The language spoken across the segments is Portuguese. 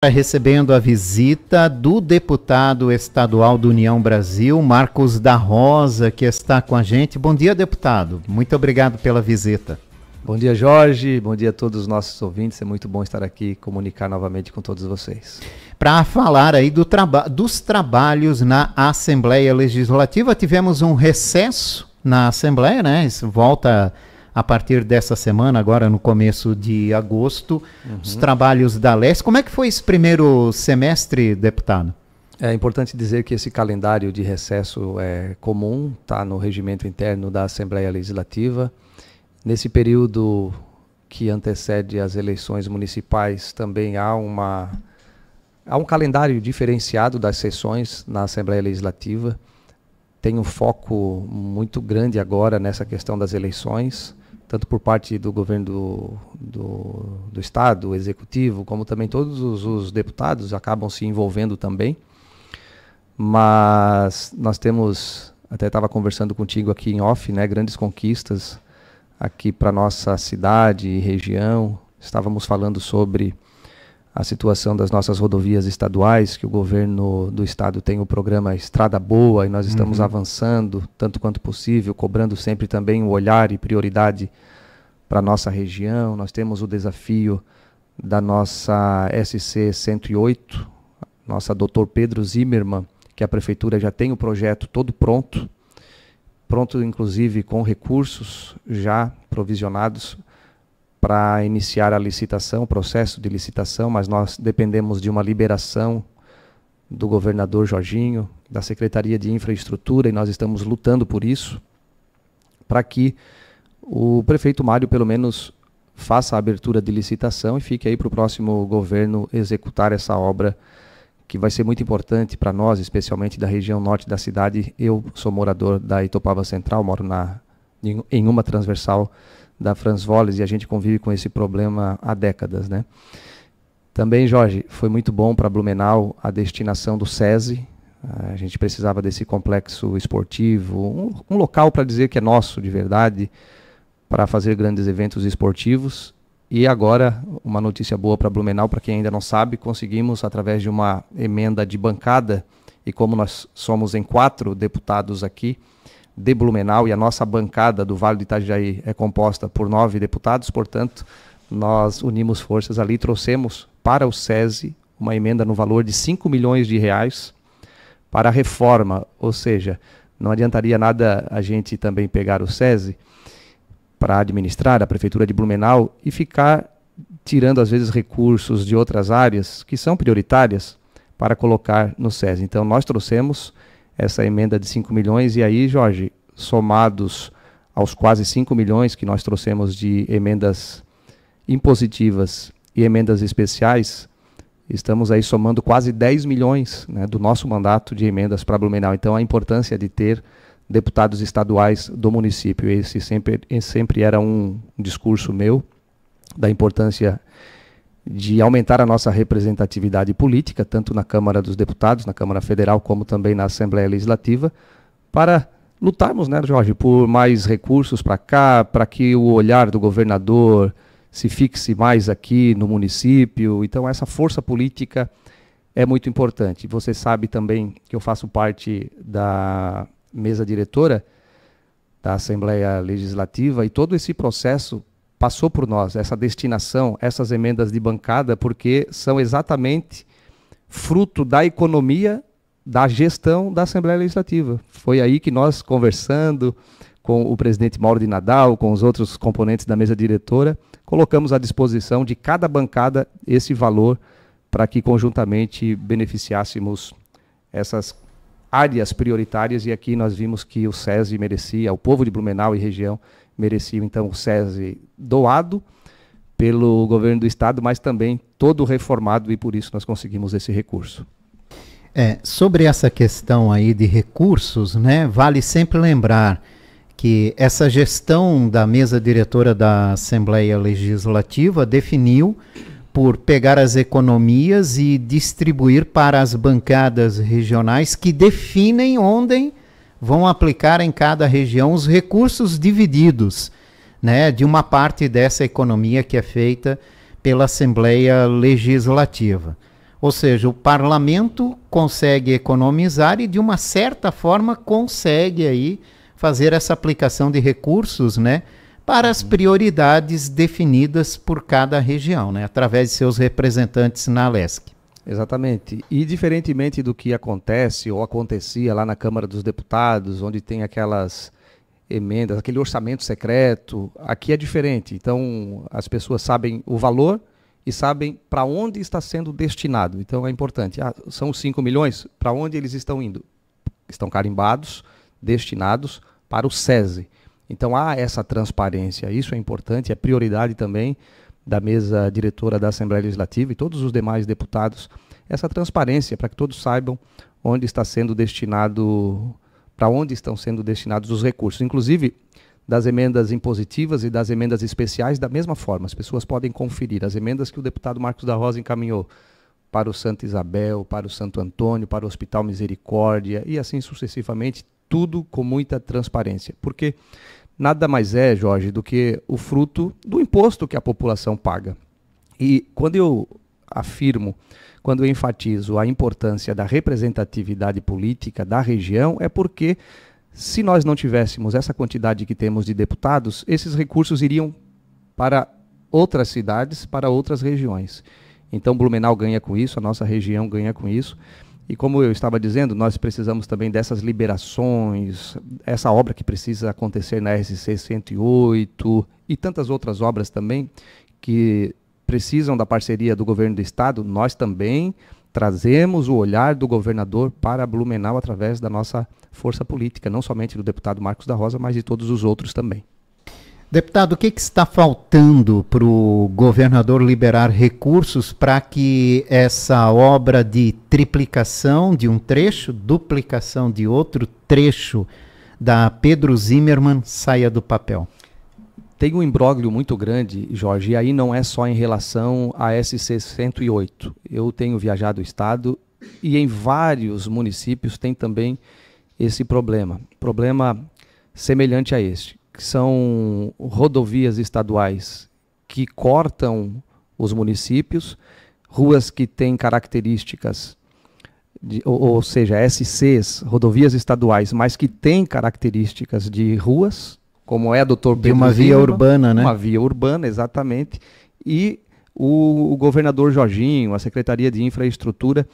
Recebendo a visita do deputado estadual do União Brasil, Marcos da Rosa, que está com a gente. Bom dia, deputado. Muito obrigado pela visita. Bom dia, Jorge. Bom dia a todos os nossos ouvintes. É muito bom estar aqui e comunicar novamente com todos vocês. Para falar aí dos trabalhos na Assembleia Legislativa, tivemos um recesso na Assembleia, né? Isso volta a partir dessa semana, agora no começo de agosto, os trabalhos da LES. Como é que foi esse primeiro semestre, deputado? É importante dizer que esse calendário de recesso é comum, está no regimento interno da Assembleia Legislativa. Nesse período que antecede as eleições municipais, também há um calendário diferenciado das sessões na Assembleia Legislativa. Tem um foco muito grande agora nessa questão das eleições, tanto por parte do governo do Estado, executivo, como também todos os deputados acabam se envolvendo também. Mas nós temos, até estava conversando contigo aqui em off, né, grandes conquistas aqui para nossa cidade e região. Estávamos falando sobre a situação das nossas rodovias estaduais, que o governo do estado tem o programa Estrada Boa e nós estamos avançando tanto quanto possível, cobrando sempre também o olhar e prioridade para a nossa região. Nós temos o desafio da nossa SC 108, nossa Dr. Pedro Zimmermann, que a prefeitura já tem o projeto todo pronto inclusive com recursos já provisionados para iniciar a licitação, o processo de licitação, mas nós dependemos de uma liberação do governador Jorginho, da Secretaria de Infraestrutura, e nós estamos lutando por isso, para que o prefeito Mário, pelo menos, faça a abertura de licitação e fique aí para o próximo governo executar essa obra, que vai ser muito importante para nós, especialmente da região norte da cidade. Eu sou morador da Itopava Central, moro em uma transversal da Franz Wallis, e a gente convive com esse problema há décadas, né? Também, Jorge, foi muito bom para Blumenau a destinação do SESI. A gente precisava desse complexo esportivo, um local para dizer que é nosso de verdade, para fazer grandes eventos esportivos. E agora, uma notícia boa para Blumenau, para quem ainda não sabe, conseguimos, através de uma emenda de bancada, e como nós somos em 4 deputados aqui, de Blumenau, e a nossa bancada do Vale do Itajaí é composta por 9 deputados, portanto, nós unimos forças ali e trouxemos para o SESI uma emenda no valor de 5 milhões de reais para a reforma, ou seja, não adiantaria nada a gente também pegar o SESI para administrar a Prefeitura de Blumenau e ficar tirando, às vezes, recursos de outras áreas que são prioritárias para colocar no SESI. Então, nós trouxemos essa emenda de 5 milhões, e aí, Jorge, somados aos quase 5 milhões que nós trouxemos de emendas impositivas e emendas especiais, estamos aí somando quase 10 milhões, né, do nosso mandato de emendas para Blumenau. Então, a importância de ter deputados estaduais do município, esse sempre era um discurso meu, da importância de aumentar a nossa representatividade política, tanto na Câmara dos Deputados, na Câmara Federal, como também na Assembleia Legislativa, para lutarmos, né, Jorge, por mais recursos para cá, para que o olhar do governador se fixe mais aqui no município. Então, essa força política é muito importante. Você sabe também que eu faço parte da mesa diretora da Assembleia Legislativa, e todo esse processo passou por nós, essa destinação, essas emendas de bancada, porque são exatamente fruto da economia, da gestão da Assembleia Legislativa. Foi aí que nós, conversando com o presidente Mauro de Nadal, com os outros componentes da mesa diretora, colocamos à disposição de cada bancada esse valor para que conjuntamente beneficiássemos essas áreas prioritárias, e aqui nós vimos que o SESI merecia, o povo de Blumenau e região merecia, então, o SESI doado pelo governo do estado, mas também todo reformado, e por isso nós conseguimos esse recurso. Sobre essa questão aí de recursos, né, vale sempre lembrar que essa gestão da mesa diretora da Assembleia Legislativa definiu por pegar as economias e distribuir para as bancadas regionais, que definem onde vão aplicar em cada região os recursos divididos, né, de uma parte dessa economia que é feita pela Assembleia Legislativa. Ou seja, o parlamento consegue economizar e, de uma certa forma, consegue aí fazer essa aplicação de recursos, né, para as prioridades definidas por cada região, né, através de seus representantes na Alesc. Exatamente. E diferentemente do que acontece ou acontecia lá na Câmara dos Deputados, onde tem aquelas emendas, aquele orçamento secreto, aqui é diferente. Então, as pessoas sabem o valor e sabem para onde está sendo destinado. Então, é importante. São 5 milhões, para onde eles estão indo? Estão carimbados, destinados para o SESI. Então, há essa transparência. Isso é importante, é prioridade também da mesa diretora da Assembleia Legislativa e todos os demais deputados, essa transparência para que todos saibam onde está sendo destinado, para onde estão sendo destinados os recursos. Inclusive, das emendas impositivas e das emendas especiais, da mesma forma. As pessoas podem conferir as emendas que o deputado Marcos da Rosa encaminhou para o Santa Isabel, para o Santo Antônio, para o Hospital Misericórdia e assim sucessivamente, tudo com muita transparência. Porque nada mais é, Jorge, do que o fruto do imposto que a população paga. E quando eu afirmo, quando eu enfatizo a importância da representatividade política da região, é porque se nós não tivéssemos essa quantidade que temos de deputados, esses recursos iriam para outras cidades, para outras regiões. Então Blumenau ganha com isso, a nossa região ganha com isso. E como eu estava dizendo, nós precisamos também dessas liberações, essa obra que precisa acontecer na RSC 108 e tantas outras obras também que precisam da parceria do governo do estado. Nós também trazemos o olhar do governador para Blumenau através da nossa força política, não somente do deputado Marcos da Rosa, mas de todos os outros também. Deputado, o que está faltando para o governador liberar recursos para que essa obra de triplicação de um trecho, duplicação de outro trecho da Pedro Zimmermann saia do papel? Tem um imbróglio muito grande, Jorge, e aí não é só em relação à SC 108. Eu tenho viajado o estado e em vários municípios tem também esse problema semelhante a este, que são rodovias estaduais que cortam os municípios, ruas que têm características, ou seja, SCs, rodovias estaduais, mas que têm características de ruas, como é a Dr. Pedro de uma via Zimmermann, urbana, né? Uma via urbana, exatamente. E o governador Jorginho, a Secretaria de Infraestrutura,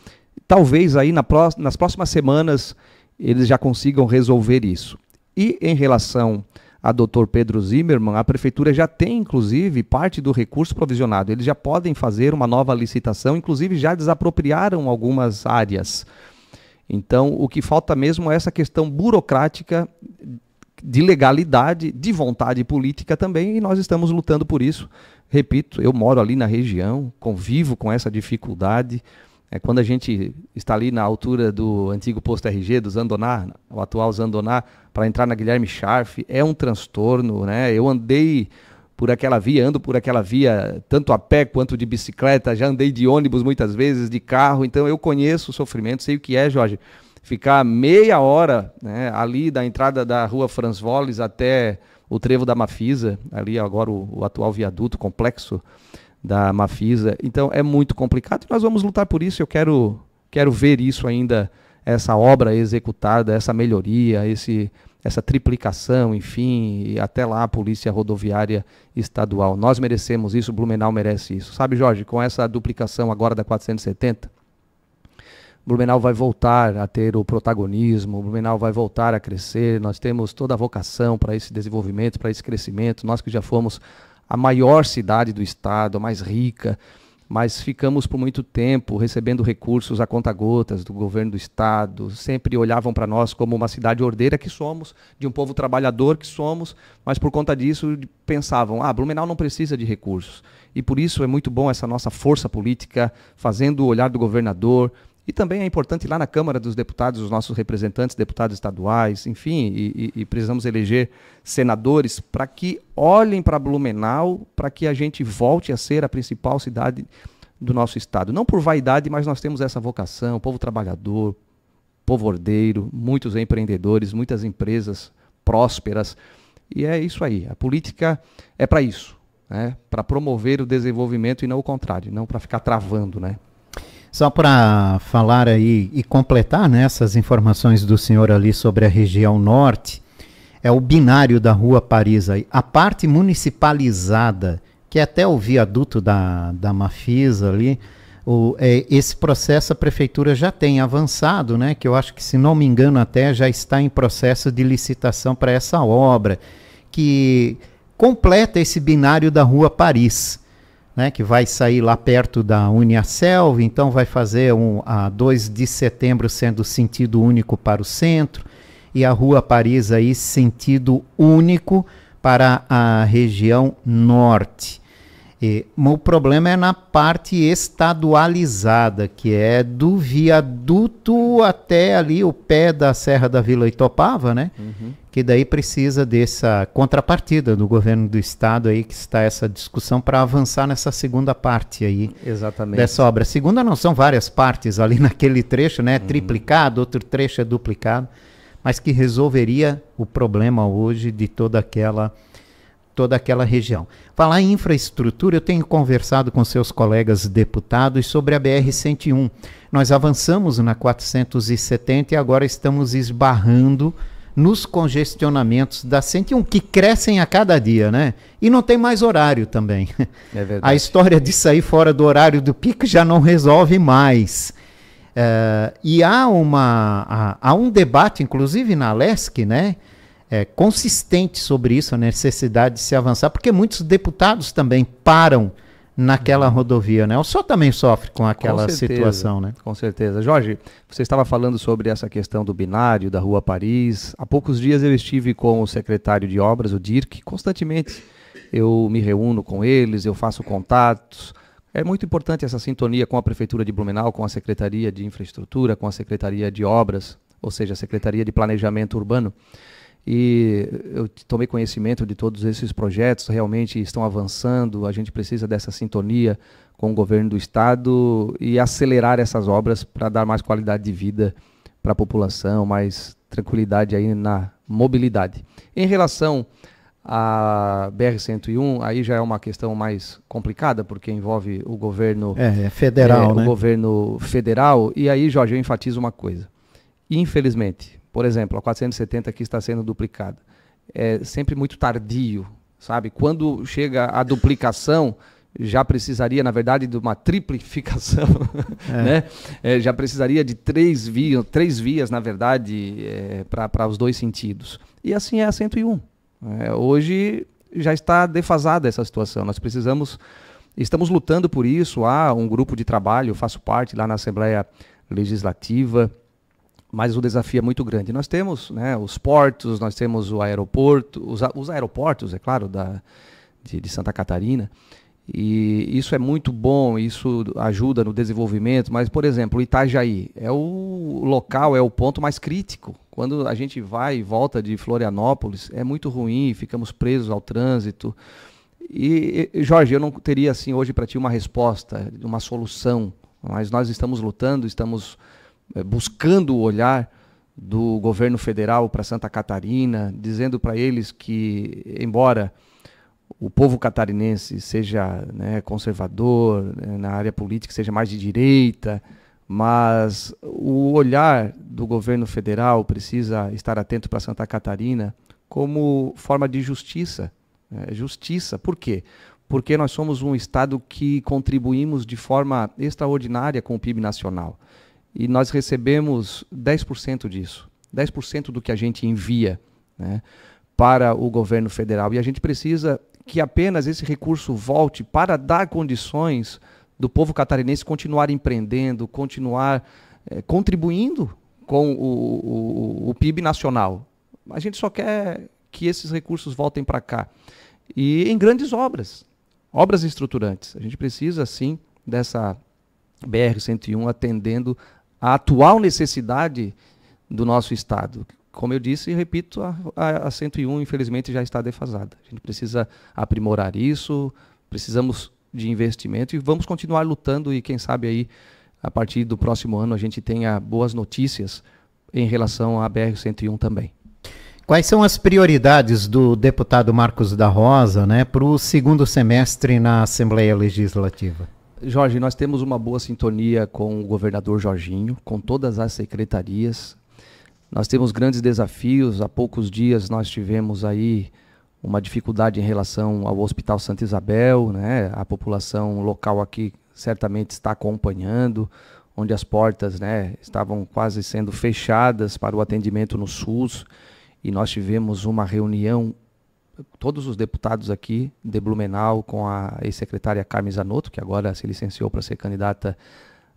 talvez aí nas próximas semanas eles já consigam resolver isso. E em relação a Dr. Pedro Zimmermann, a prefeitura já tem, inclusive, parte do recurso provisionado. Eles já podem fazer uma nova licitação, inclusive já desapropriaram algumas áreas. Então, o que falta mesmo é essa questão burocrática de legalidade, de vontade política também, e nós estamos lutando por isso. Repito, eu moro ali na região, convivo com essa dificuldade. Quando a gente está ali na altura do antigo posto RG, do Zandoná, o atual Zandoná, para entrar na Guilherme Scharf, é um transtorno, né? Eu andei por aquela via, ando por aquela via tanto a pé quanto de bicicleta, já andei de ônibus muitas vezes, de carro, então eu conheço o sofrimento, sei o que é, Jorge, ficar meia hora, né, ali da entrada da rua Franz Wallis até o trevo da Mafisa, ali agora o atual viaduto, complexo da Mafisa. Então é muito complicado e nós vamos lutar por isso. Eu quero ver isso ainda, essa obra executada, essa melhoria, essa triplicação, enfim, e até lá a Polícia Rodoviária Estadual. Nós merecemos isso, Blumenau merece isso. Sabe, Jorge, com essa duplicação agora da 470, Blumenau vai voltar a ter o protagonismo, Blumenau vai voltar a crescer, nós temos toda a vocação para esse desenvolvimento, para esse crescimento, nós que já fomos a maior cidade do estado, a mais rica, mas ficamos por muito tempo recebendo recursos a conta-gotas do governo do estado, sempre olhavam para nós como uma cidade ordeira que somos, de um povo trabalhador que somos, mas por conta disso pensavam, Blumenau não precisa de recursos. E por isso é muito bom essa nossa força política, fazendo o olhar do governador. E também é importante lá na Câmara dos Deputados, os nossos representantes, deputados estaduais, enfim, e precisamos eleger senadores para que olhem para Blumenau, para que a gente volte a ser a principal cidade do nosso estado. Não por vaidade, mas nós temos essa vocação, povo trabalhador, povo ordeiro, muitos empreendedores, muitas empresas prósperas. E é isso aí, a política é para isso, né? Para promover o desenvolvimento e não o contrário, não para ficar travando, né? Só para falar aí e completar, né, essas informações do senhor ali sobre a região norte, é o binário da Rua Paris aí. A parte municipalizada, que é até o viaduto da Mafisa ali, esse processo a prefeitura já tem avançado, né, que eu acho que, se não me engano, até já está em processo de licitação para essa obra, que completa esse binário da Rua Paris, né, que vai sair lá perto da Uniaselv, então vai fazer a 2 de setembro sendo sentido único para o centro, e a Rua Paris aí sentido único para a região norte. O problema é na parte estadualizada, que é do viaduto até ali o pé da Serra da Vila Itopava, né? Uhum. Que daí precisa dessa contrapartida do governo do estado aí, que está essa discussão para avançar nessa segunda parte aí. Exatamente. Dessa obra. A segunda não, são várias partes ali naquele trecho, né? Triplicado, outro trecho é duplicado, mas que resolveria o problema hoje de toda aquela região. Falar em infraestrutura, eu tenho conversado com seus colegas deputados sobre a BR-101. Nós avançamos na 470 e agora estamos esbarrando nos congestionamentos da 101, que crescem a cada dia, né? E não tem mais horário também. É verdade. A história de sair fora do horário do pico já não resolve mais. E há um debate, inclusive na LESC, né? Consistente sobre isso, a necessidade de se avançar, porque muitos deputados também param naquela rodovia, né? O senhor também sofre com aquela situação, né? Com certeza. Jorge, você estava falando sobre essa questão do binário, da Rua Paris. Há poucos dias eu estive com o secretário de obras, o Dirk, constantemente eu me reúno com eles, eu faço contatos. É muito importante essa sintonia com a Prefeitura de Blumenau, com a Secretaria de Infraestrutura, com a Secretaria de Obras, ou seja, a Secretaria de Planejamento Urbano. E eu tomei conhecimento de todos esses projetos, realmente estão avançando, a gente precisa dessa sintonia com o governo do estado e acelerar essas obras para dar mais qualidade de vida para a população, mais tranquilidade aí na mobilidade. Em relação à BR-101, aí já é uma questão mais complicada, porque envolve o governo federal, né? O governo federal, e aí, Jorge, eu enfatizo uma coisa. Infelizmente, por exemplo, a 470 aqui está sendo duplicada. É sempre muito tardio, sabe? Quando chega a duplicação, já precisaria, na verdade, de uma triplificação, né? Já precisaria de três vias, na verdade, para os dois sentidos. E assim é a 101. Hoje já está defasada essa situação. Nós estamos lutando por isso. Há um grupo de trabalho, eu faço parte lá na Assembleia Legislativa, mas o desafio é muito grande. Nós temos, né, os portos, nós temos o aeroporto, os aeroportos, é claro, de Santa Catarina, e isso é muito bom, isso ajuda no desenvolvimento, mas, por exemplo, o Itajaí é o local, é o ponto mais crítico. Quando a gente vai e volta de Florianópolis, é muito ruim, ficamos presos ao trânsito. E, Jorge, eu não teria, assim, hoje para ti uma resposta, uma solução, mas nós estamos lutando, estamos buscando o olhar do governo federal para Santa Catarina, dizendo para eles que, embora o povo catarinense seja, né, conservador, né, na área política seja mais de direita, mas o olhar do governo federal precisa estar atento para Santa Catarina como forma de justiça. Justiça, por quê? Porque nós somos um estado que contribuímos de forma extraordinária com o PIB nacional. E nós recebemos 10% disso, 10% do que a gente envia, né, para o governo federal. E a gente precisa que apenas esse recurso volte para dar condições do povo catarinense continuar empreendendo, continuar contribuindo com o PIB nacional. A gente só quer que esses recursos voltem para cá. E em grandes obras estruturantes. A gente precisa, sim, dessa BR-101 atendendo a atual necessidade do nosso estado. Como eu disse e repito, a 101 infelizmente já está defasada. A gente precisa aprimorar isso, precisamos de investimento e vamos continuar lutando e quem sabe aí a partir do próximo ano a gente tenha boas notícias em relação à BR-101 também. Quais são as prioridades do deputado Marcos da Rosa, né, para o segundo semestre na Assembleia Legislativa? Jorge, nós temos uma boa sintonia com o governador Jorginho, com todas as secretarias. Nós temos grandes desafios. Há poucos dias nós tivemos aí uma dificuldade em relação ao Hospital Santa Isabel, né? A população local aqui certamente está acompanhando, onde as portas, né, estavam quase sendo fechadas para o atendimento no SUS, e nós tivemos uma reunião, todos os deputados aqui de Blumenau, com a ex-secretária Carmen Zanotto, que agora se licenciou para ser candidata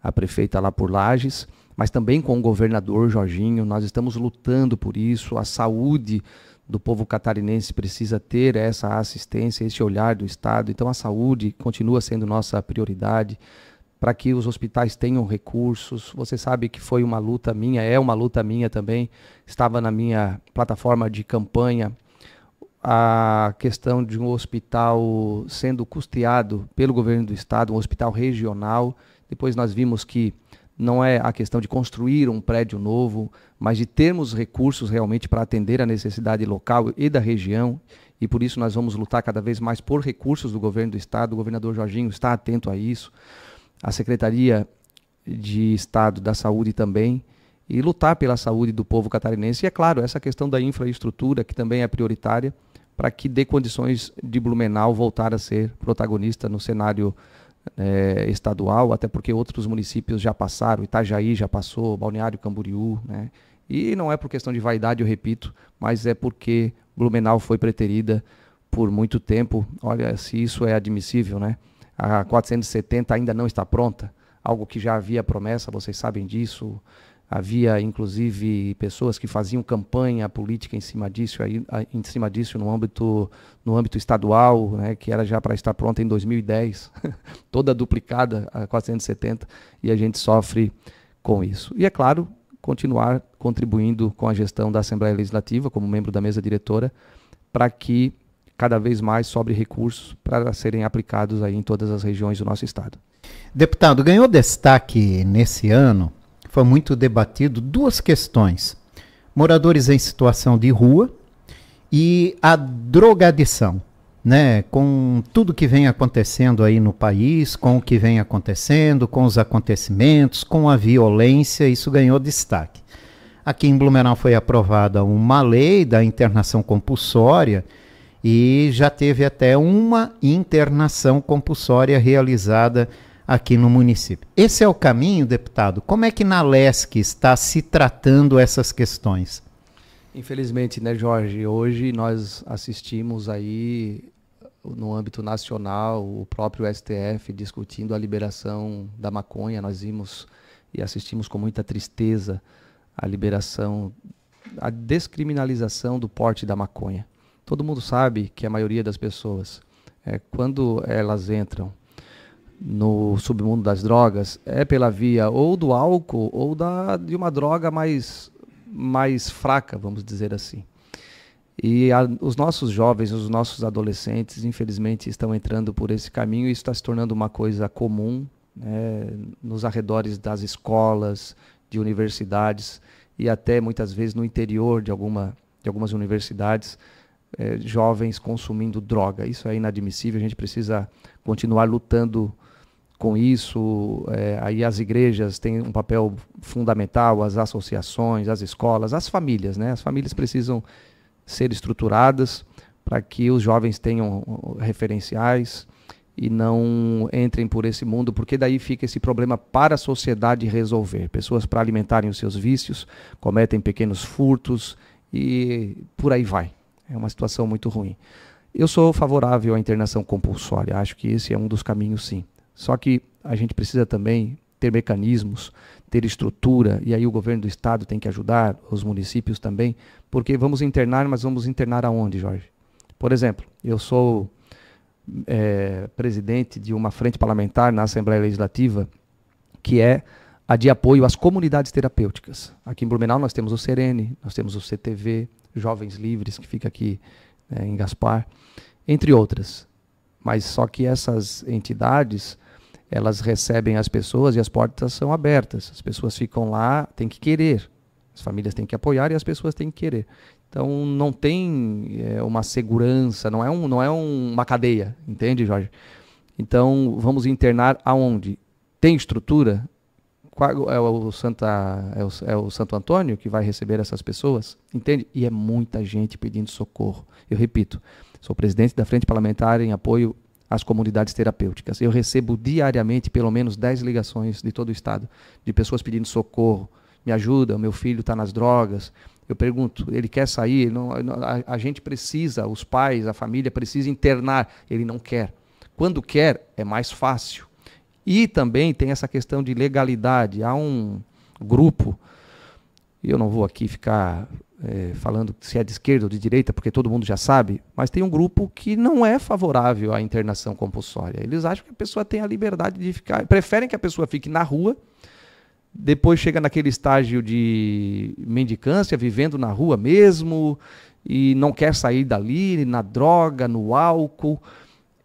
a prefeita lá por Lages, mas também com o governador Jorginho. Nós estamos lutando por isso. A saúde do povo catarinense precisa ter essa assistência, esse olhar do Estado. Então a saúde continua sendo nossa prioridade, para que os hospitais tenham recursos. Você sabe que foi uma luta minha, é uma luta minha também, estava na minha plataforma de campanha a questão de um hospital sendo custeado pelo governo do Estado, um hospital regional. Depois nós vimos que não é a questão de construir um prédio novo, mas de termos recursos realmente para atender a necessidade local e da região, e por isso nós vamos lutar cada vez mais por recursos do governo do Estado. O governador Jorginho está atento a isso, a Secretaria de Estado da Saúde também, e lutar pela saúde do povo catarinense. E é claro, essa questão da infraestrutura, que também é prioritária, para que dê condições de Blumenau voltar a ser protagonista no cenário estadual, até porque outros municípios já passaram, Itajaí já passou, Balneário Camboriú, né? E não é por questão de vaidade, eu repito, mas é porque Blumenau foi preterida por muito tempo. Olha, se isso é admissível, né? A 470 ainda não está pronta, algo que já havia promessa, vocês sabem disso. Havia, inclusive, pessoas que faziam campanha política em cima disso no âmbito estadual, né, que era já para estar pronta em 2010, toda duplicada a 470, e a gente sofre com isso. E, é claro, continuar contribuindo com a gestão da Assembleia Legislativa, como membro da mesa diretora, para que cada vez mais sobre recursos para serem aplicados aí em todas as regiões do nosso estado. Deputado, ganhou destaque nesse ano, foi muito debatido, duas questões: moradores em situação de rua e a drogadição, né? Com tudo que vem acontecendo aí no país, com o que vem acontecendo, com os acontecimentos, com a violência, isso ganhou destaque. Aqui em Blumenau foi aprovada uma lei da internação compulsória, e já teve até uma internação compulsória realizada aqui no município. Esse é o caminho, deputado? Como é que na LESC está se tratando essas questões? Infelizmente, né, Jorge, hoje nós assistimos aí, no âmbito nacional, o próprio STF discutindo a liberação da maconha. Nós vimos e assistimos com muita tristeza a liberação, a descriminalização do porte da maconha. Todo mundo sabe que a maioria das pessoas, quando elas entram no submundo das drogas, é pela via ou do álcool ou de uma droga mais fraca, vamos dizer assim. E os nossos jovens, os nossos adolescentes, infelizmente, estão entrando por esse caminho, e isso está se tornando uma coisa comum, né, nos arredores das escolas, de universidades, e até muitas vezes no interior de algumas universidades, jovens consumindo droga. Isso é inadmissível, a gente precisa continuar lutando com isso. Aí as igrejas têm um papel fundamental, as associações, as escolas, as famílias, né? As famílias precisam ser estruturadas para que os jovens tenham referenciais e não entrem por esse mundo, porque daí fica esse problema para a sociedade resolver. Pessoas, para alimentarem os seus vícios, cometem pequenos furtos e por aí vai. É uma situação muito ruim. Eu sou favorável à internação compulsória, acho que esse é um dos caminhos, sim. Só que a gente precisa também ter mecanismos, ter estrutura, e aí o governo do estado tem que ajudar, os municípios também, porque vamos internar, mas vamos internar aonde, Jorge? Por exemplo, eu sou presidente de uma frente parlamentar na Assembleia Legislativa, que é a de apoio às comunidades terapêuticas. Aqui em Blumenau nós temos o Serene, nós temos o CTV, Jovens Livres, que fica aqui em Gaspar, entre outras. Mas só que essas entidades, elas recebem as pessoas e as portas são abertas. As pessoas ficam lá, têm que querer. As famílias têm que apoiar e as pessoas têm que querer. Então não tem uma segurança, não é uma cadeia, entende, Jorge? Então, vamos internar aonde? Tem estrutura? É o Santo Antônio que vai receber essas pessoas? Entende? E é muita gente pedindo socorro. Eu repito, sou presidente da Frente Parlamentar em apoio às comunidades terapêuticas. Eu recebo diariamente pelo menos 10 ligações de todo o estado, de pessoas pedindo socorro. Me ajuda, meu filho está nas drogas. Eu pergunto, ele quer sair? A gente precisa, os pais, a família precisa internar. Ele não quer. Quando quer, é mais fácil. E também tem essa questão de legalidade. Há um grupo, e eu não vou aqui ficar falando se é de esquerda ou de direita, porque todo mundo já sabe, mas tem um grupo que não é favorável à internação compulsória. Eles acham que a pessoa tem a liberdade de ficar, preferem que a pessoa fique na rua, depois chega naquele estágio de mendicância, vivendo na rua mesmo, e não quer sair dali, na droga, no álcool.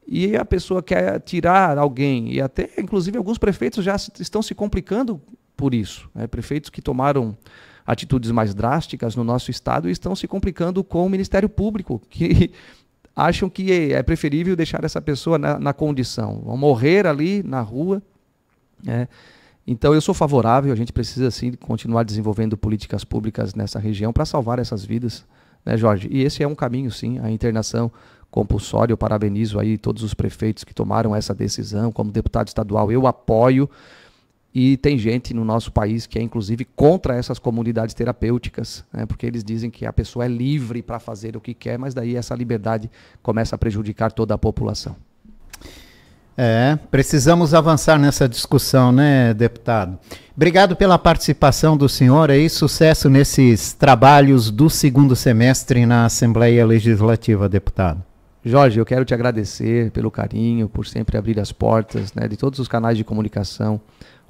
E a pessoa quer tirar alguém, e até, inclusive, alguns prefeitos já estão se complicando por isso. Prefeitos que tomaram atitudes mais drásticas no nosso estado e estão se complicando com o Ministério Público, que acham que é preferível deixar essa pessoa na condição. Vão morrer ali na rua. Então, eu sou favorável, a gente precisa, sim, continuar desenvolvendo políticas públicas nessa região para salvar essas vidas, né, Jorge? E esse é um caminho, sim, a internação compulsória. Eu parabenizo aí todos os prefeitos que tomaram essa decisão. Como deputado estadual, eu apoio, e tem gente no nosso país que é inclusive contra essas comunidades terapêuticas, né, porque eles dizem que a pessoa é livre para fazer o que quer, mas daí essa liberdade começa a prejudicar toda a população. Precisamos avançar nessa discussão, né, deputado? Obrigado pela participação do senhor aí, sucesso nesses trabalhos do segundo semestre na Assembleia Legislativa, deputado. Jorge, eu quero te agradecer pelo carinho, por sempre abrir as portas, né, de todos os canais de comunicação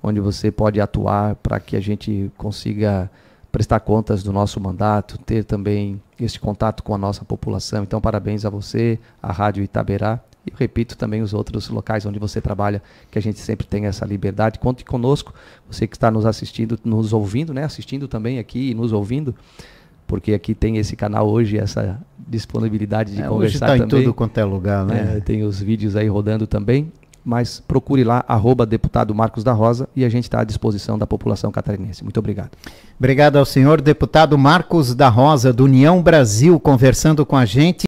onde você pode atuar para que a gente consiga prestar contas do nosso mandato, ter também esse contato com a nossa população. Então, parabéns a você, a Rádio Itaberá, e eu repito também os outros locais onde você trabalha, que a gente sempre tem essa liberdade. Conte conosco, você que está nos assistindo, nos ouvindo, né, assistindo também aqui e nos ouvindo, porque aqui tem esse canal hoje, essa disponibilidade de conversar hoje tá também. Em tudo quanto é lugar, né? Tem os vídeos aí rodando também, mas procure lá, @deputado Marcos da Rosa, e a gente está à disposição da população catarinense. Muito obrigado. Obrigado ao senhor deputado Marcos da Rosa, do União Brasil, conversando com a gente.